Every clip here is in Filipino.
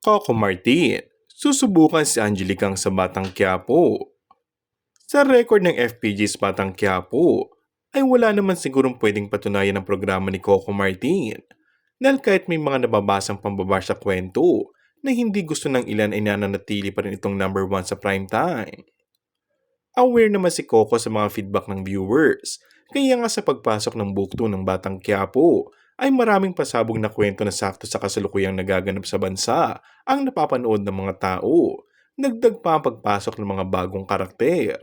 Coco Martin, susubukan si Angelicang sa Batang Quiapo. Sa record ng FPG sa Batang Quiapo, ay wala naman sigurong pwedeng patunayan ng programa ni Coco Martin. Dahil kahit may mga nababasang pambabar sa kwento na hindi gusto ng ilan ay nananatili pa rin itong number one sa primetime. Aware naman si Coco sa mga feedback ng viewers, kaya nga sa pagpasok ng book 2 ng Batang Quiapo ay maraming pasabog na kwento na sakto sa kasalukuyang nagaganap sa bansa ang napapanood ng mga tao. Nagdag pa ang pagpasok ng mga bagong karakter.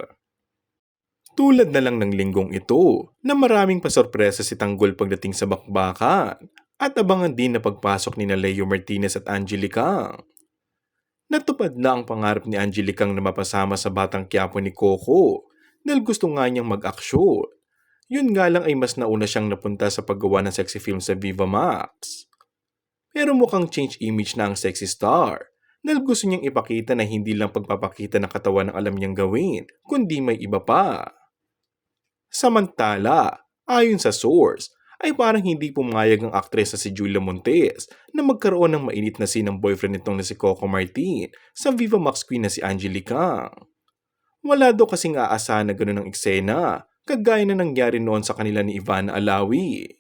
Tulad na lang ng linggong ito na maraming pasorpresa si Tanggol pagdating sa bakbakan at abangan din na pagpasok ni na Leo Martinez at Angelica. Natupad na ang pangarap ni Angelicang na mapasama sa Batang Quiapo ni Coco dahil gusto nga niyang mag-aksyon. Yun nga lang ay mas nauna siyang napunta sa paggawa ng sexy film sa Viva Max. Pero mukhang change image na ang sexy star dahil gusto niyang ipakita na hindi lang pagpapakita ng katawan ang alam niyang gawin, kundi may iba pa. Samantala, ayon sa source, ay parang hindi pumayag ang aktres na si Julia Montes na magkaroon ng mainit na scene ng boyfriend nitong na si Coco Martin sa Viva Max Queen na si Angelica. Wala daw kasing aasahan na ganun ang eksena, kagaya na nangyari noon sa kanila ni Ivana Alawi.